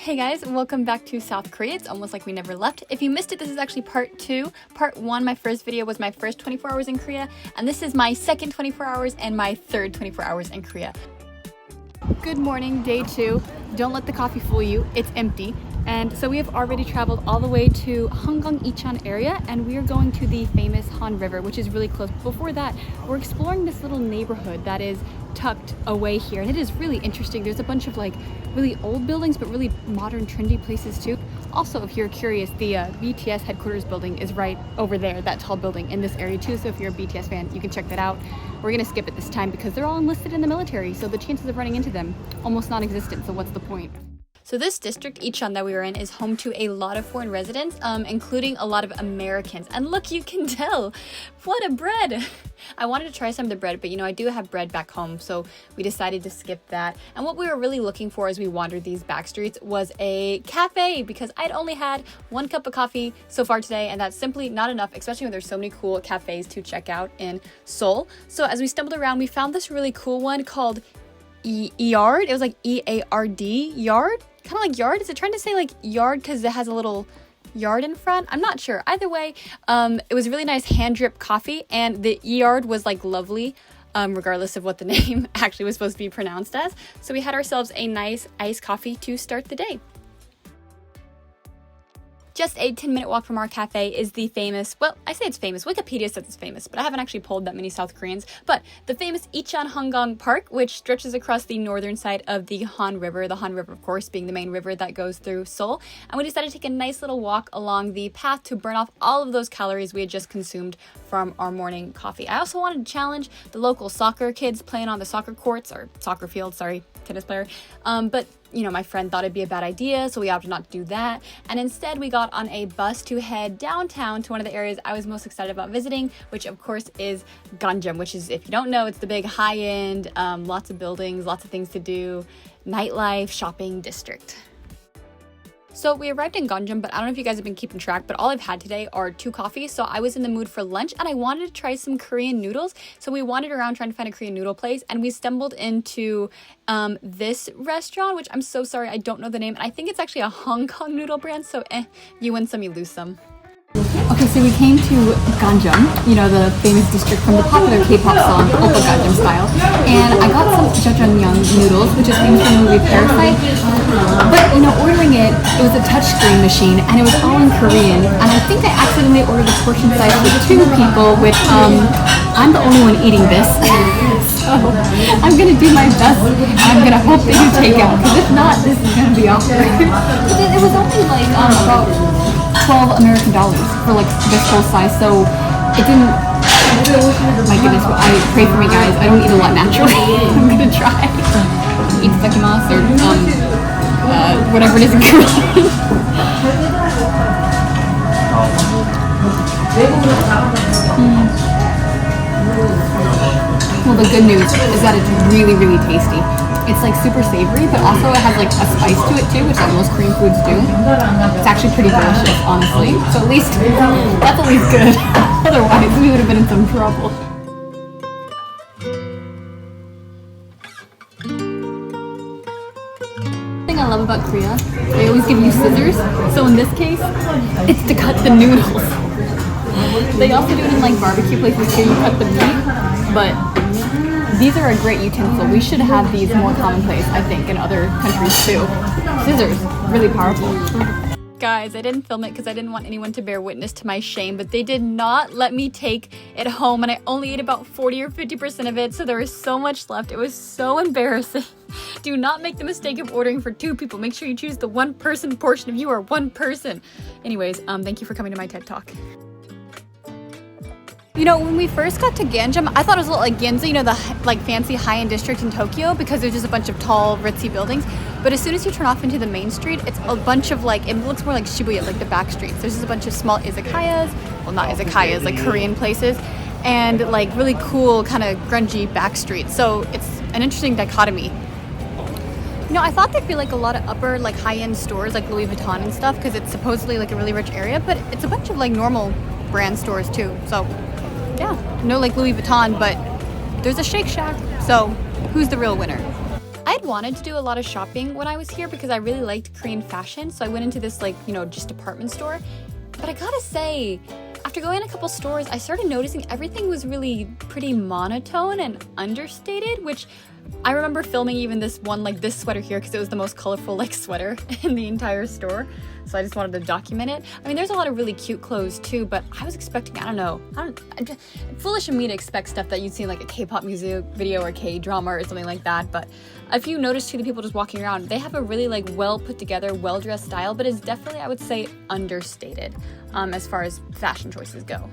Hey guys, welcome back to South Korea. It's almost like we never left. If you missed it, this is actually part 2. Part 1, my first video, was my first 24 hours in Korea, and this is my second 24 hours and my third 24 hours in Korea. Good morning, day 2. Don't let the coffee fool you, it's empty. And so we have already traveled all the way to Hongdae Icheon area, and we are going to the famous Han River, which is really close. Before that, we're exploring this little neighborhood that is tucked away here, and it is really interesting. There's a bunch of like really old buildings, but really modern, trendy places too. Also, if you're curious, the BTS headquarters building is right over there, that tall building in this area too. So if you're a BTS fan, you can check that out. We're gonna skip it this time because they're all enlisted in the military, so the chances of running into them almost non-existent. So what's the point? So this district, Icheon, that we were in, is home to a lot of foreign residents, including a lot of Americans. And look, you can tell, what a bread! I wanted to try some of the bread, but you know, I do have bread back home, so we decided to skip that. And what we were really looking for as we wandered these back streets was a cafe, because I'd only had 1 cup of coffee so far today, and that's simply not enough, especially when there's so many cool cafes to check out in Seoul. So as we stumbled around, we found this really cool one called Yard. It was like E-A-R-D, Yard? Kind of like yard. Is it trying to say like yard because it has a little yard in front? I'm not sure. Either way, it was really nice hand drip coffee, and the yard was like lovely, regardless of what the name actually was supposed to be pronounced as. So we had ourselves a nice iced coffee to start the day. Just a 10-minute walk from our cafe is the famous, well, I say it's famous, Wikipedia says it's famous, but I haven't actually polled that many South Koreans, but the famous Icheon Hongdae Park, which stretches across the northern side of the Han River, the Han River, of course, being the main river that goes through Seoul, and we decided to take a nice little walk along the path to burn off all of those calories we had just consumed from our morning coffee. I also wanted to challenge the local soccer kids playing on the soccer courts, or soccer field, sorry, tennis player, but you know, my friend thought it'd be a bad idea, so we opted not to do that. And instead, we got on a bus to head downtown to one of the areas I was most excited about visiting, which of course is Gangnam, which is, if you don't know, it's the big high-end, lots of buildings, lots of things to do, nightlife, shopping district. So we arrived in Gangnam, but I don't know if you guys have been keeping track, but all I've had today are 2 coffees, so I was in the mood for lunch, and I wanted to try some Korean noodles, so we wandered around trying to find a Korean noodle place, and we stumbled into this restaurant, which I'm so sorry, I don't know the name, and I think it's actually a Hong Kong noodle brand, so you win some, you lose some. Okay, so we came to Gangnam, you know, the famous district from the popular K-pop song, Oppa Gangnam Style, and I got some jjajangmyeon noodles, which is famous from the movie Parasite, but, you know, ordering it, it was a touchscreen machine, and it was all in Korean, and I think I accidentally ordered a portion size for 2 people, which, I'm the only one eating this, so I'm gonna do my best, and I'm gonna hope that you take out, because if not, this is gonna be awkward. But it was only like, about $12 American for like this whole size, so it didn't, my goodness, I pray for me guys, I don't eat a lot naturally. I'm gonna try. Itadakimasu, or whatever it is in Korean. Well, the good news is that it's really, really tasty. It's like super savory, but also it has like a spice to it too, which like most Korean foods do. It's actually pretty delicious, honestly. So at least, that's at least good. Otherwise, we would have been in some trouble. The thing I love about Korea, they always give you scissors. So in this case, it's to cut the noodles. They also do it in like barbecue places too, you cut the meat, but these are a great utensil. We should have these more commonplace, I think, in other countries too. Scissors, really powerful. Guys, I didn't film it because I didn't want anyone to bear witness to my shame, but they did not let me take it home, and I only ate about 40 or 50% of it, so there was so much left. It was so embarrassing. Do not make the mistake of ordering for 2 people. Make sure you choose the 1-person portion if you are 1 person. Anyways, thank you for coming to my TED Talk. You know, when we first got to Gangnam, I thought it was a little like Ginza, you know, the like fancy high-end district in Tokyo, because there's just a bunch of tall, ritzy buildings. But as soon as you turn off into the main street, it's a bunch of like, it looks more like Shibuya, like the back streets. There's just a bunch of small izakayas, well, not izakayas, like Korean places, and like really cool kind of grungy back streets. So it's an interesting dichotomy. You know, I thought there'd be like a lot of upper, like high-end stores, like Louis Vuitton and stuff, because it's supposedly like a really rich area, but it's a bunch of like normal brand stores too. So yeah, no like Louis Vuitton, but there's a Shake Shack, so who's the real winner? I had wanted to do a lot of shopping when I was here because I really liked Korean fashion, so I went into this like, just department store. But I gotta say, after going in a couple stores, I started noticing everything was really pretty monotone and understated, which I remember filming even this one, like this sweater here, because it was the most colorful like sweater in the entire store. So I just wanted to document it. I mean, there's a lot of really cute clothes too, but I was expecting, foolish of me to expect stuff that you'd see in like a K-pop music video or K-drama or something like that. But if you notice too, the people just walking around, they have a really like well put together, well dressed style, but it's definitely, I would say, understated as far as fashion choices go.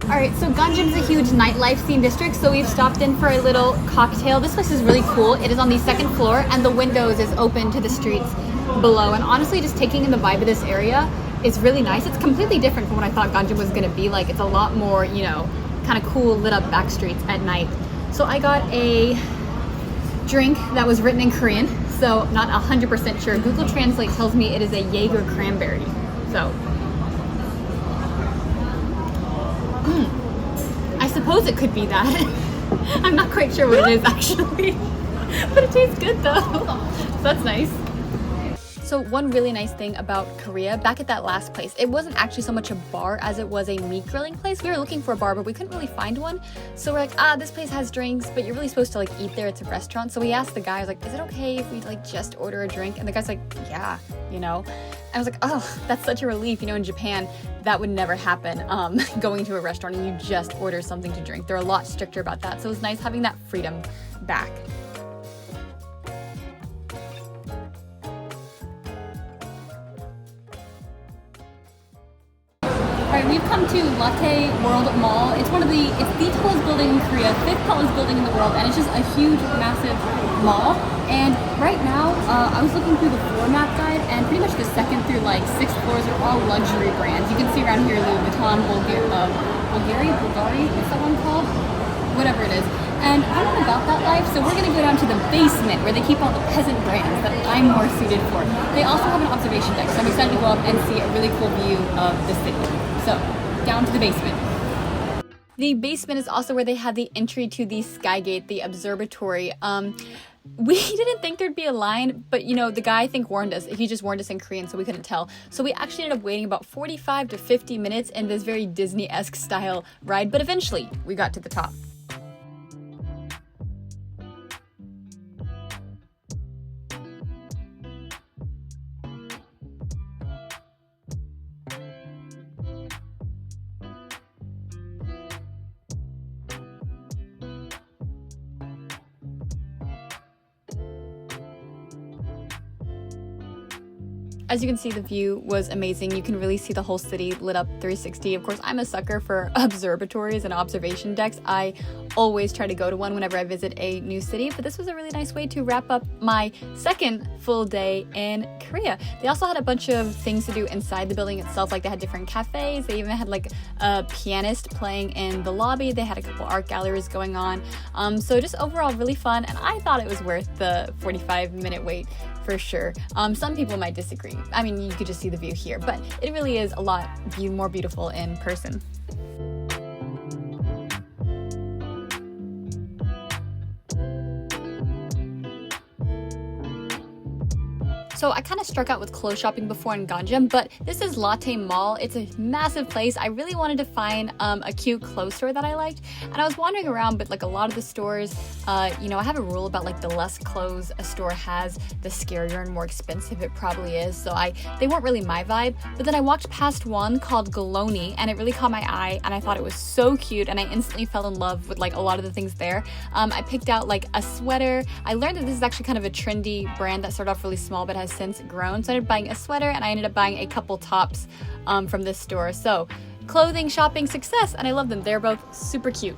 Alright, so Gangnam's a huge nightlife themed district, so we've stopped in for a little cocktail. This place is really cool. It is on the second floor and the windows is open to the streets below. And honestly, just taking in the vibe of this area is really nice. It's completely different from what I thought Gangnam was gonna be like. It's a lot more, kind of cool lit up back streets at night. So I got a drink that was written in Korean, so not 100% sure. Google Translate tells me it is a Jaeger cranberry. So I suppose it could be that. I'm not quite sure what it is actually, but it tastes good though, so that's nice. So one really nice thing about Korea, back at that last place, it wasn't actually so much a bar as it was a meat grilling place. We were looking for a bar, but we couldn't really find one. So we're like, this place has drinks, but you're really supposed to like eat there. It's a restaurant. So we asked the guy, I was like, is it okay if we like just order a drink? And the guy's like, yeah, I was like, oh, that's such a relief. In Japan, that would never happen. Going to a restaurant and you just order something to drink. They're a lot stricter about that. So it was nice having that freedom back. Alright, we've come to Lotte World Mall. It's the tallest building in Korea, 5th tallest building in the world, and it's just a huge, massive mall. And right now, I was looking through the floor map guide, and pretty much the 2nd through like 6th floors are all luxury brands. You can see around here Louis Vuitton, Bulgari, what's that one called? Whatever it is. And I don't know about that life, so we're gonna go down to the basement where they keep all the peasant brands that I'm more suited for. They also have an observation deck, so I'm excited to go up and see a really cool view of the city. So, down to the basement. The basement is also where they have the entry to the Skygate, the observatory. We didn't think there'd be a line, but the guy I think warned us. He just warned us in Korean, so we couldn't tell. So we actually ended up waiting about 45 to 50 minutes in this very Disney-esque style ride, but eventually we got to the top. As you can see, the view was amazing. You can really see the whole city lit up 360. Of course, I'm a sucker for observatories and observation decks. I always try to go to one whenever I visit a new city, but this was a really nice way to wrap up my 2nd full day in Korea. They also had a bunch of things to do inside the building itself, like they had different cafes. They even had like a pianist playing in the lobby. They had a couple art galleries going on. So just overall really fun, and I thought it was worth the 45-minute wait for sure. Some people might disagree. I mean, you could just see the view here, but it really is a lot more beautiful in person. So I kind of struck out with clothes shopping before in Gangnam, but this is Lotte Mall. It's a massive place. I really wanted to find a cute clothes store that I liked, and I was wandering around, but like a lot of the stores, I have a rule about like the less clothes a store has, the scarier and more expensive it probably is. So they weren't really my vibe. But then I walked past one called Galoni, and it really caught my eye, and I thought it was so cute, and I instantly fell in love with like a lot of the things there. I picked out like a sweater. I learned that this is actually kind of a trendy brand that started off really small but has since grown. So I ended up buying a sweater, and I ended up buying a couple tops from this store. So clothing shopping success, and I love them. They're both super cute.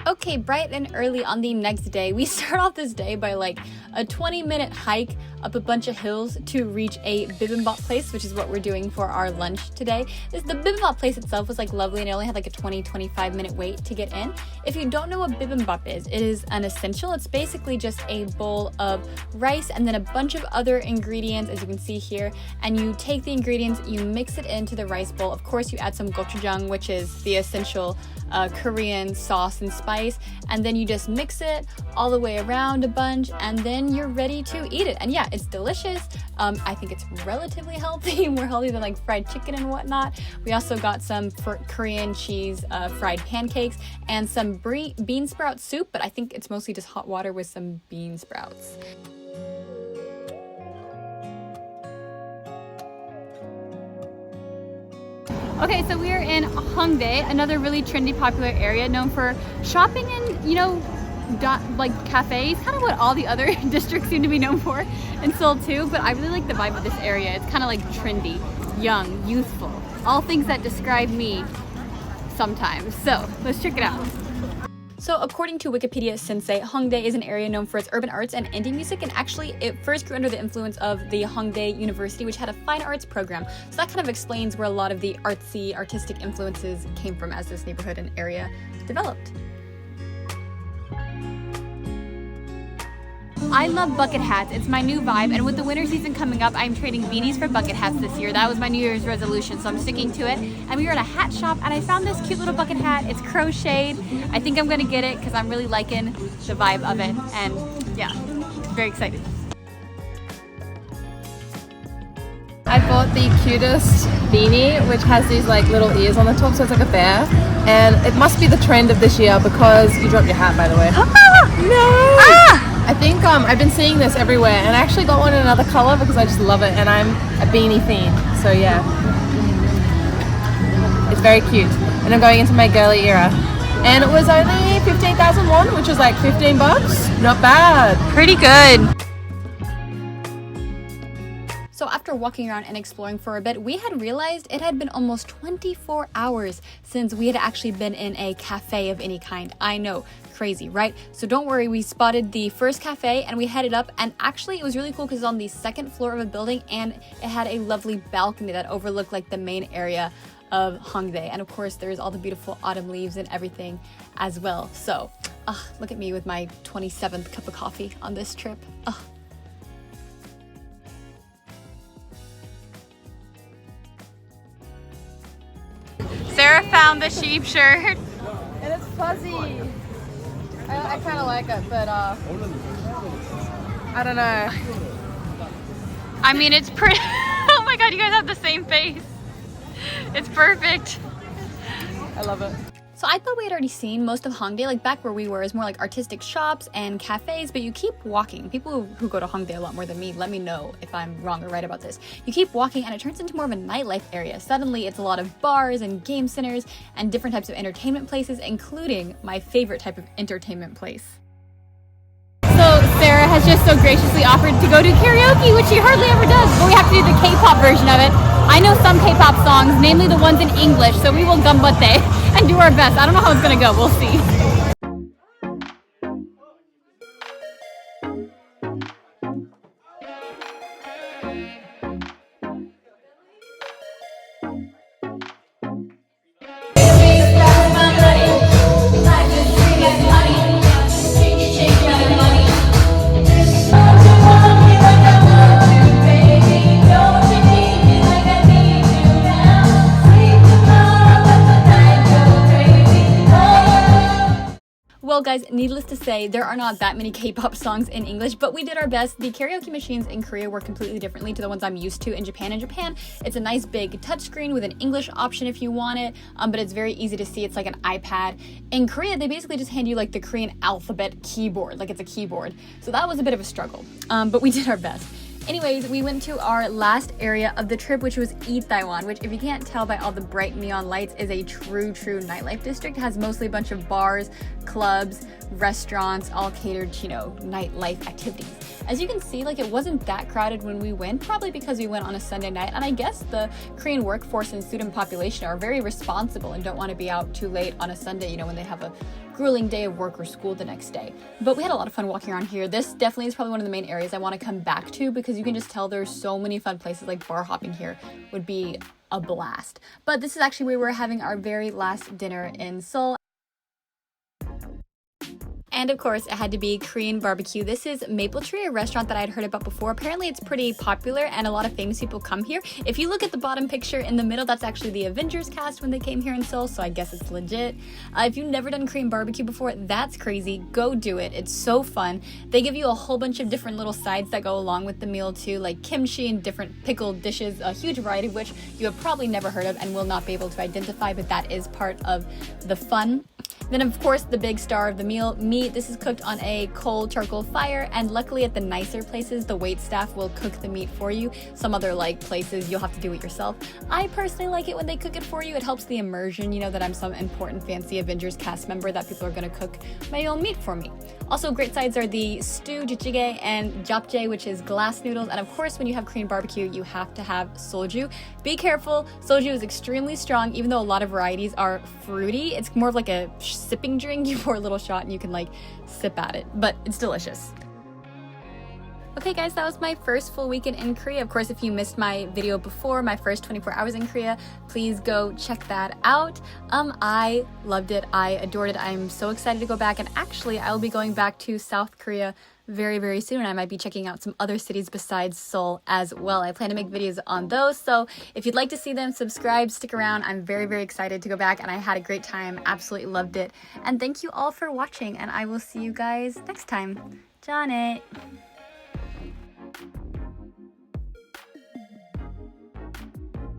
Okay, bright and early on the next day, we start off this day by like a 20-minute hike up a bunch of hills to reach a bibimbap place, which is what we're doing for our lunch today. The bibimbap place itself was like lovely and it only had like a 20-25 minute wait to get in. If you don't know what bibimbap is, it is an essential. It's basically just a bowl of rice and then a bunch of other ingredients, as you can see here, and you take the ingredients, you mix it into the rice bowl. Of course, you add some gochujang, which is the essential Korean sauce and spice, and then you just mix it all the way around a bunch, and then you're ready to eat it. And yeah, it's delicious. I think it's relatively healthy, more healthy than like fried chicken and whatnot. We also got some Korean cheese fried pancakes and some bean sprout soup, but I think it's mostly just hot water with some bean sprouts. Okay, so we are in Hongdae, another really trendy, popular area known for shopping and, you know, like cafes, kind of what all the other districts seem to be known for in Seoul too, but I really like the vibe of this area. It's kind of like trendy, young, youthful, all things that describe me sometimes. So let's check it out. So according to Wikipedia Sensei, Hongdae is an area known for its urban arts and indie music, and actually it first grew under the influence of the Hongdae University, which had a fine arts program. So that kind of explains where a lot of the artsy, artistic influences came from as this neighborhood and area developed. I love bucket hats. It's my new vibe, and with the winter season coming up, I'm trading beanies for bucket hats this year. That was my New Year's resolution, so I'm sticking to it. And we were at a hat shop, and I found this cute little bucket hat. It's crocheted. I think I'm gonna get it because I'm really liking the vibe of it, and yeah, very excited. I bought the cutest beanie, which has these like little ears on the top, so it's like a bear. And it must be the trend of this year because you dropped your hat, by the way. No! Ah! I think I've been seeing this everywhere, and I actually got one in another color because I just love it, and I'm a beanie fiend. So yeah, it's very cute, and I'm going into my girly era. And it was only 15,000 won, which is like 15 bucks. Not bad. Pretty good. So after walking around and exploring for a bit, we had realized it had been almost 24 hours since we had actually been in a cafe of any kind. I know, crazy, right? So don't worry, we spotted the first cafe and we headed up, and actually it was really cool because it was on the second floor of a building and it had a lovely balcony that overlooked like the main area of Hongdae. And of course there's all the beautiful autumn leaves and everything as well. So look at me with my 27th cup of coffee on this trip. Sarah found the sheep shirt. And it's fuzzy. I kind of like it, but I don't know. I mean, it's pretty. Oh my god, you guys have the same face. It's perfect. I love it. So I thought we had already seen most of Hongdae, like back where we were is more like artistic shops and cafes, but you keep walking. People who go to Hongdae a lot more than me, let me know if I'm wrong or right about this. You keep walking and it turns into more of a nightlife area. Suddenly it's a lot of bars and game centers and different types of entertainment places, including my favorite type of entertainment place. So Sarah has just so graciously offered to go do karaoke, which she hardly ever does, but we have to do the K-pop version of it. I know some K-pop songs, namely the ones in English, so we will ganbatte and do our best. I don't know how it's gonna go, we'll see. Well guys, needless to say, there are not that many K-pop songs in English, but we did our best. The karaoke machines in Korea work completely differently to the ones I'm used to in Japan. In Japan, it's a nice big touchscreen with an English option if you want it, but it's very easy to see. It's like an iPad. In Korea, they basically just hand you like the Korean alphabet keyboard, like it's a keyboard. So that was a bit of a struggle, but we did our best. Anyways, we went to our last area of the trip, which was Itaewon, which if you can't tell by all the bright neon lights is a true nightlife district. It has mostly a bunch of bars, clubs, restaurants, all catered to, nightlife activities. As you can see, like, it wasn't that crowded when we went, probably because we went on a Sunday night, and I guess the Korean workforce and student population are very responsible and don't want to be out too late on a Sunday, when they have a grueling day of work or school the next day. But we had a lot of fun walking around here. This definitely is probably one of the main areas I want to come back to, because you can just tell there's so many fun places. Like, bar hopping here would be a blast. But this is actually where we're having our very last dinner in Seoul. And of course, it had to be Korean barbecue. This is Maple Tree, a restaurant that I'd heard about before. Apparently, it's pretty popular and a lot of famous people come here. If you look at the bottom picture in the middle, that's actually the Avengers cast when they came here in Seoul, so I guess it's legit. If you've never done Korean barbecue before, that's crazy. Go do it. It's so fun. They give you a whole bunch of different little sides that go along with the meal too, like kimchi and different pickled dishes, a huge variety of which you have probably never heard of and will not be able to identify, but that is part of the fun. Then, of course, the big star of the meal, meat. This is cooked on a coal charcoal fire, and luckily at the nicer places, the wait staff will cook the meat for you. Some other places, you'll have to do it yourself. I personally like it when they cook it for you. It helps the immersion, that I'm some important fancy Avengers cast member, that people are going to cook my own meat for me. Also, great sides are the stew, jjigae, and japchae, which is glass noodles. And of course, when you have Korean barbecue, you have to have soju. Be careful. Soju is extremely strong, even though a lot of varieties are fruity. It's more of like a sipping drink. You pour a little shot and you can sip at it, but it's delicious. Okay guys, that was my first full weekend in Korea. Of course, if you missed my video before, my first 24 hours in Korea, please go check that out. I loved it. I adored it. I'm so excited to go back, and actually I will be going back to South Korea very, very soon. I might be checking out some other cities besides Seoul as well. I plan to make videos on those, so if you'd like to see them, subscribe, stick around. I'm very, very excited to go back, and I had a great time. Absolutely loved it. And thank you all for watching, and I will see you guys next time. John it.